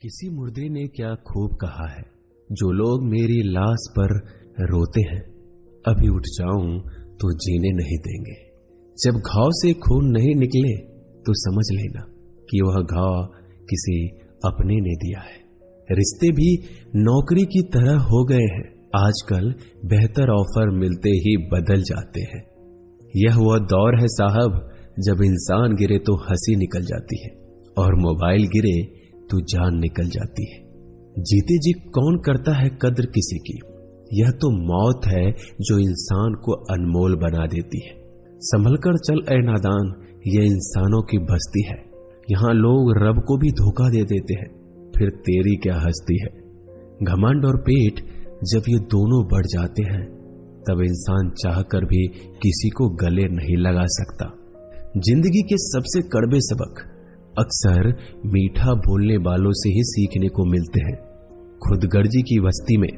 किसी मुर्दे ने क्या खूब कहा है, जो लोग मेरी लाश पर रोते हैं, अभी उठ जाऊं तो जीने नहीं देंगे। जब घाव से खून नहीं निकले तो समझ लेना कि वह घाव किसी अपने ने दिया है। रिश्ते भी नौकरी की तरह हो गए हैं, आजकल बेहतर ऑफर मिलते ही बदल जाते हैं। यह वह दौर है साहब, जब इंसान गिरे तो हंसी निकल जाती है और मोबाइल गिरे तो जान निकल जाती है। जीते जी कौन करता है कद्र किसी की, यह तो मौत है जो इंसान को अनमोल बना देती है। संभल कर चल ए नादान, यह इंसानों की बस्ती है। यहाँ लोग रब को भी धोखा दे देते हैं, फिर तेरी क्या हस्ती है। घमंड और पेट जब ये दोनों बढ़ जाते हैं, तब इंसान चाहकर भी किसी को गले नहीं लगा सकता। जिंदगी के सबसे कड़वे सबक अक्सर मीठा बोलने वालों से ही सीखने को मिलते हैं। खुदगर्जी की बस्ती में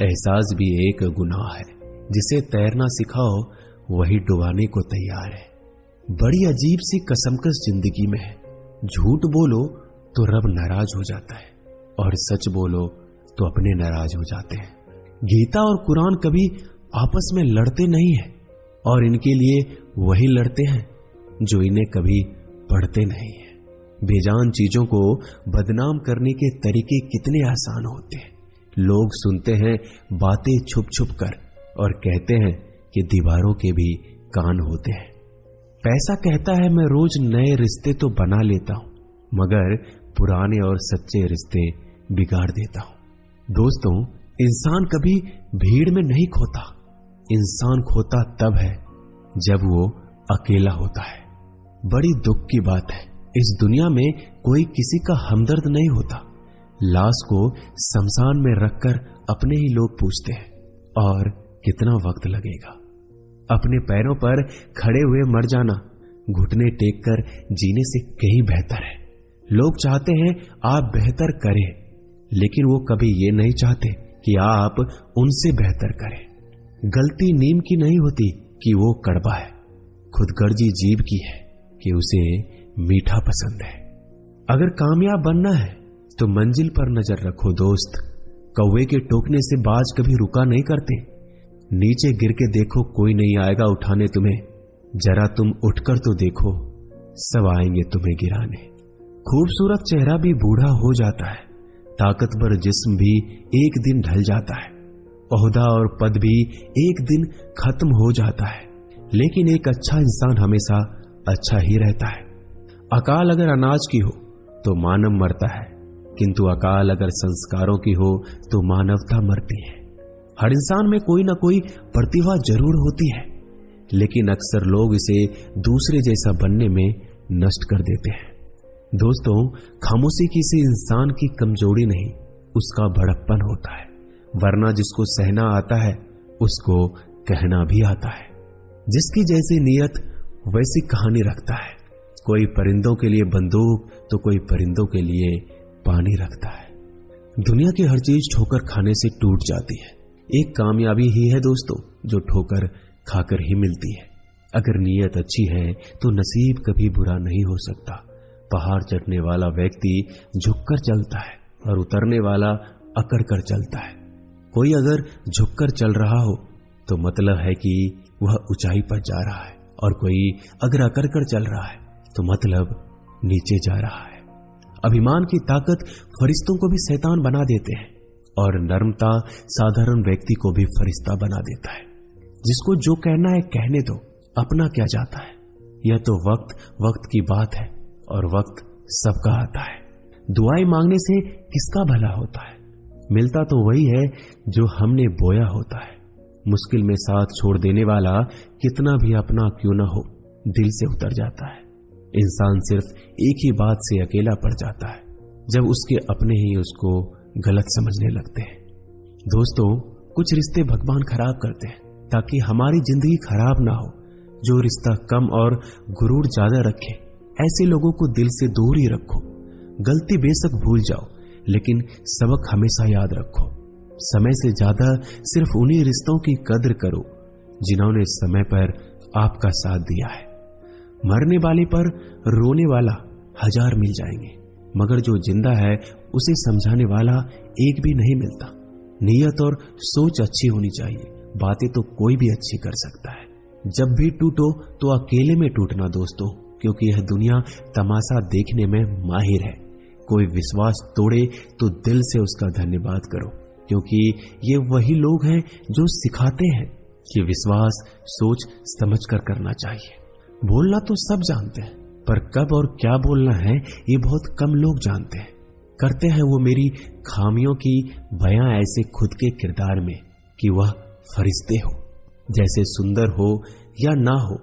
एहसास भी एक गुनाह है। जिसे तैरना सिखाओ वही डुबाने को तैयार है। बड़ी अजीब सी कसमकस जिंदगी में है। झूठ बोलो तो रब नाराज हो जाता है और सच बोलो तो अपने नाराज हो जाते हैं। गीता और कुरान कभी आपस में लड़ते नहीं है, और इनके लिए वही लड़ते हैं जो इन्हें कभी पढ़ते नहीं है। बेजान चीजों को बदनाम करने के तरीके कितने आसान होते हैं। लोग सुनते हैं बातें छुप छुप कर और कहते हैं कि दीवारों के भी कान होते हैं। पैसा कहता है मैं रोज नए रिश्ते तो बना लेता हूं, मगर पुराने और सच्चे रिश्ते बिगाड़ देता हूं। दोस्तों, इंसान कभी भीड़ में नहीं खोता। इंसान खोता तब है जब वो अकेला होता है। बड़ी दुख की बात है, इस दुनिया में कोई किसी का हमदर्द नहीं होता। लाश को शमशान में रखकर अपने ही लोग पूछते हैं, और कितना वक्त लगेगा। अपने पैरों पर खड़े हुए मर जाना घुटने टेक कर जीने से कहीं बेहतर है। लोग चाहते हैं आप बेहतर करें, लेकिन वो कभी ये नहीं चाहते कि आप उनसे बेहतर करें। गलती नीम की नहीं होती कि वो कड़वा है, खुदगर्जी जीभ की है कि उसे मीठा पसंद है। अगर कामयाब बनना है तो मंजिल पर नजर रखो दोस्त। कौवे के टोकने से बाज कभी रुका नहीं करते। नीचे गिर के देखो, कोई नहीं आएगा उठाने तुम्हें। जरा तुम उठकर तो देखो, सब आएंगे तुम्हें गिराने। खूबसूरत चेहरा भी बूढ़ा हो जाता है, ताकतवर जिस्म भी एक दिन ढल जाता है, ओहदा और पद भी एक दिन खत्म हो जाता है, लेकिन एक अच्छा इंसान हमेशा अच्छा ही रहता है। अकाल अगर अनाज की हो तो मानव मरता है, किंतु अकाल अगर संस्कारों की हो तो मानवता मरती है। हर इंसान में कोई ना कोई प्रतिभा जरूर होती है, लेकिन अक्सर लोग इसे दूसरे जैसा बनने में नष्ट कर देते हैं। दोस्तों, खामोशी किसी इंसान की कमजोरी नहीं, उसका बड़प्पन होता है। वरना जिसको सहना आता है उसको कहना भी आता है। जिसकी जैसी नीयत वैसी कहानी रखता है। कोई परिंदों के लिए बंदूक तो कोई परिंदों के लिए पानी रखता है। दुनिया की हर चीज ठोकर खाने से टूट जाती है। एक कामयाबी ही है दोस्तों जो ठोकर खाकर ही मिलती है। अगर नीयत अच्छी है तो नसीब कभी बुरा नहीं हो सकता। पहाड़ चढ़ने वाला व्यक्ति झुककर चलता है और उतरने वाला अकड़ कर चलता है। कोई अगर झुककर चल रहा हो तो मतलब है कि वह ऊंचाई पर जा रहा है, और कोई अगर अकड़ कर चल रहा है तो मतलब नीचे जा रहा है। अभिमान की ताकत फरिश्तों को भी शैतान बना देते हैं, और नर्मता साधारण व्यक्ति को भी फरिश्ता बना देता है। जिसको जो कहना है कहने दो, अपना क्या जाता है। यह तो वक्त की बात है, और वक्त सबका आता है। दुआएं मांगने से किसका भला होता है, मिलता तो वही है जो हमने बोया होता है। मुश्किल में साथ छोड़ देने वाला कितना भी अपना क्यों न हो, दिल से उतर जाता है। इंसान सिर्फ एक ही बात से अकेला पड़ जाता है, जब उसके अपने ही उसको गलत समझने लगते हैं। दोस्तों, कुछ रिश्ते भगवान खराब करते हैं ताकि हमारी जिंदगी खराब ना हो। जो रिश्ता कम और गुरूर ज्यादा रखे, ऐसे लोगों को दिल से दूर ही रखो। गलती बेशक भूल जाओ, लेकिन सबक हमेशा याद रखो। समय से ज्यादा सिर्फ उन्हीं रिश्तों की कद्र करो जिन्होंने समय पर आपका साथ दिया है। मरने वाले पर रोने वाला 1000 मिल जाएंगे, मगर जो जिंदा है उसे समझाने वाला एक भी नहीं मिलता। नीयत और सोच अच्छी होनी चाहिए, बातें तो कोई भी अच्छी कर सकता है। जब भी टूटो तो अकेले में टूटना दोस्तों, क्योंकि यह दुनिया तमाशा देखने में माहिर है। कोई विश्वास तोड़े तो दिल से उसका धन्यवाद करो, क्योंकि ये वही लोग हैं जो सिखाते हैं कि विश्वास सोच समझकर करना चाहिए। बोलना तो सब जानते हैं, पर कब और क्या बोलना है ये बहुत कम लोग जानते हैं। करते हैं वो मेरी खामियों की बयां ऐसे खुद के किरदार में कि वह फरिश्ते हो, जैसे सुंदर हो या ना हो,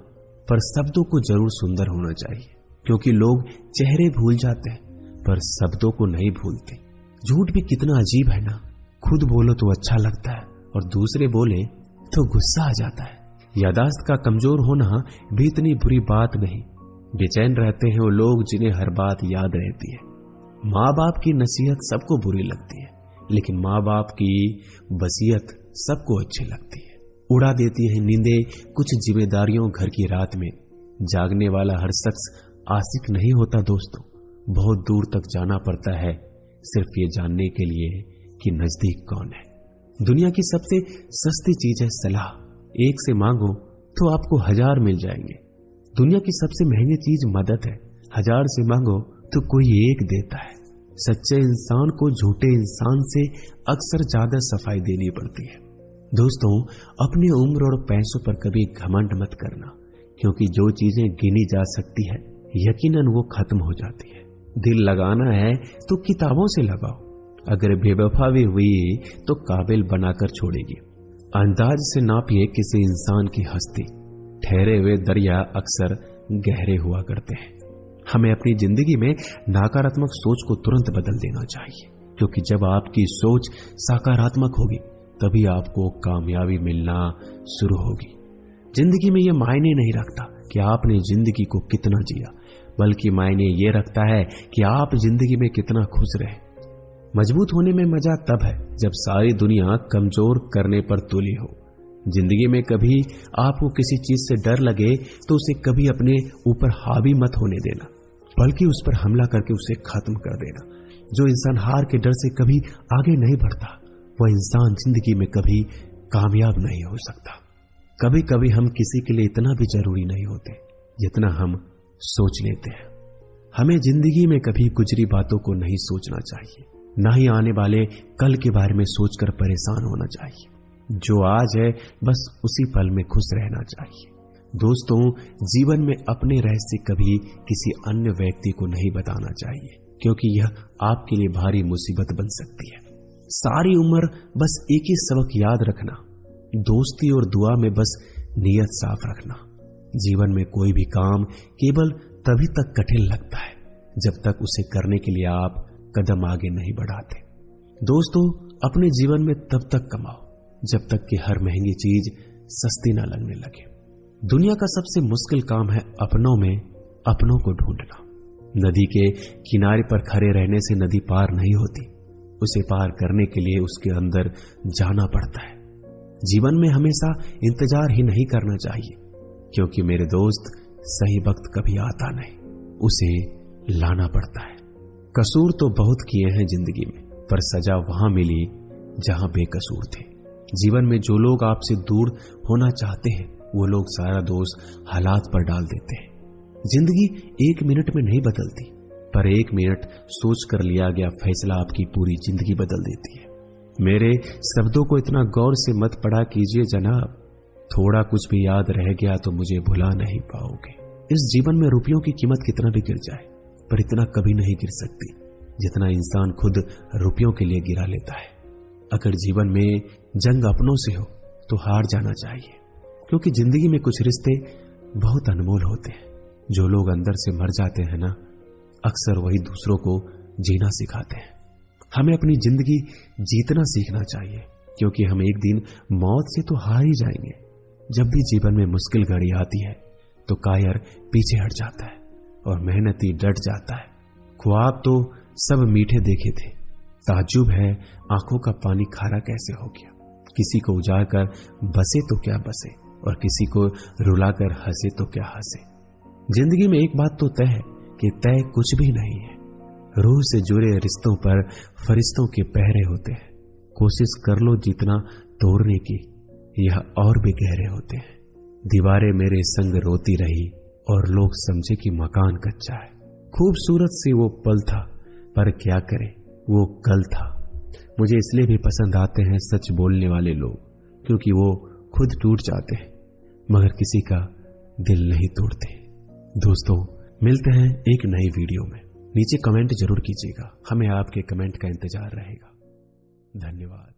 पर शब्दों को जरूर सुंदर होना चाहिए, क्योंकि लोग चेहरे भूल जाते हैं पर शब्दों को नहीं भूलते। झूठ भी कितना अजीब है ना, खुद बोलो तो अच्छा लगता है और दूसरे बोले तो गुस्सा आ जाता है। यादाश्त का कमजोर होना भी इतनी बुरी बात नहीं। बेचैन रहते हैं वो लोग जिन्हें हर बात याद रहती है। माँ बाप की नसीहत सबको बुरी लगती है, लेकिन माँ बाप की वसीयत सबको अच्छी लगती है। उड़ा देती है नींदें कुछ जिम्मेदारियों घर की रात में। जागने वाला हर शख्स आशिक नहीं होता दोस्तों, बहुत दूर तक जाना पड़ता है सिर्फ ये जानने के लिए कि नजदीक कौन है। दुनिया की सबसे सस्ती चीज है सलाह। एक से मांगो तो आपको 1000 मिल जाएंगे। दुनिया की सबसे महंगी चीज मदद है। 1000 से मांगो तो कोई एक देता है। सच्चे इंसान को झूठे इंसान से अक्सर ज्यादा सफाई देनी पड़ती है। दोस्तों, अपनी उम्र और पैसों पर कभी घमंड मत करना, क्योंकि जो चीजें गिनी जा सकती है यकीनन वो खत्म हो जाती है। दिल लगाना है तो किताबों से लगाओ, अगर बेवफा भी हुई तो काबिल बनाकर छोड़ेगी। अंदाज से नापिए किसी इंसान की हस्ती। ठहरे हुए दरिया अक्सर गहरे हुआ करते हैं। हमें अपनी जिंदगी में नकारात्मक सोच को तुरंत बदल देना चाहिए, क्योंकि जब आपकी सोच सकारात्मक होगी तभी आपको कामयाबी मिलना शुरू होगी। जिंदगी में यह मायने नहीं रखता कि आपने जिंदगी को कितना जिया, बल्कि मायने ये रखता है कि आप जिंदगी में कितना खुश रहे। मजबूत होने में मजा तब है जब सारी दुनिया कमजोर करने पर तुली हो। जिंदगी में कभी आपको किसी चीज से डर लगे तो उसे कभी अपने ऊपर हावी मत होने देना, बल्कि उस पर हमला करके उसे खत्म कर देना। जो इंसान हार के डर से कभी आगे नहीं बढ़ता, वह इंसान जिंदगी में कभी कामयाब नहीं हो सकता। कभी कभी हम किसी के लिए इतना भी जरूरी नहीं होते जितना हम सोच लेते हैं। हमें जिंदगी में कभी गुजरी बातों को नहीं सोचना चाहिए, ना ही आने वाले कल के बारे में सोचकर परेशान होना चाहिए। जो आज है बस उसी पल में खुश रहना चाहिए। दोस्तों, जीवन में अपने रहस्य कभी किसी अन्य व्यक्ति को नहीं बताना चाहिए, क्योंकि यह आपके लिए भारी मुसीबत बन सकती है। सारी उम्र बस एक ही सबक याद रखना, दोस्ती और दुआ में बस नीयत साफ रखना। जीवन में कोई भी काम केवल तभी तक कठिन लगता है जब तक उसे करने के लिए आप कदम आगे नहीं बढ़ाते। दोस्तों, अपने जीवन में तब तक कमाओ जब तक कि हर महंगी चीज सस्ती ना लगने लगे। दुनिया का सबसे मुश्किल काम है अपनों में अपनों को ढूंढना। नदी के किनारे पर खड़े रहने से नदी पार नहीं होती, उसे पार करने के लिए उसके अंदर जाना पड़ता है। जीवन में हमेशा इंतजार ही नहीं करना चाहिए, क्योंकि मेरे दोस्त सही वक्त कभी आता नहीं, उसे लाना पड़ता है। कसूर तो बहुत किए हैं जिंदगी में, पर सजा वहां मिली जहां बेकसूर थे। जीवन में जो लोग आपसे दूर होना चाहते हैं वो लोग सारा दोष हालात पर डाल देते हैं। जिंदगी 1 मिनट में नहीं बदलती, पर 1 मिनट सोच कर लिया गया फैसला आपकी पूरी जिंदगी बदल देती है। मेरे शब्दों को इतना गौर से मत पढ़ा कीजिए जनाब, थोड़ा कुछ भी याद रह गया तो मुझे भुला नहीं पाओगे। इस जीवन में रुपयों की कीमत कितना भी गिर जाए, पर इतना कभी नहीं गिर सकती जितना इंसान खुद रुपयों के लिए गिरा लेता है। अगर जीवन में जंग अपनों से हो तो हार जाना चाहिए, क्योंकि जिंदगी में कुछ रिश्ते बहुत अनमोल होते हैं। जो लोग अंदर से मर जाते हैं ना, अक्सर वही दूसरों को जीना सिखाते हैं। हमें अपनी जिंदगी जीतना सीखना चाहिए, क्योंकि हम एक दिन मौत से तो हार ही जाएंगे। जब भी जीवन में मुश्किल घड़ी आती है तो कायर पीछे हट जाता है और मेहनती डट जाता है। ख्वाब तो सब मीठे देखे थे, ताज्जुब है आंखों का पानी खारा कैसे हो गया। किसी को उजाड़ कर बसे तो क्या बसे, और किसी को रुलाकर हंसे तो क्या हंसे। जिंदगी में एक बात तो तय है कि तय कुछ भी नहीं है। रूह से जुड़े रिश्तों पर फरिश्तों के पहरे होते हैं। कोशिश कर लो जितना तोड़ने की, यह और भी गहरे होते हैं। दीवारें मेरे संग रोती रही और लोग समझे कि मकान कच्चा है। खूबसूरत सी वो पल था, पर क्या करें, वो कल था। मुझे इसलिए भी पसंद आते हैं सच बोलने वाले लोग, क्योंकि वो खुद टूट जाते हैं मगर किसी का दिल नहीं तोड़ते। दोस्तों, मिलते हैं एक नई वीडियो में। नीचे कमेंट जरूर कीजिएगा, हमें आपके कमेंट का इंतजार रहेगा। धन्यवाद।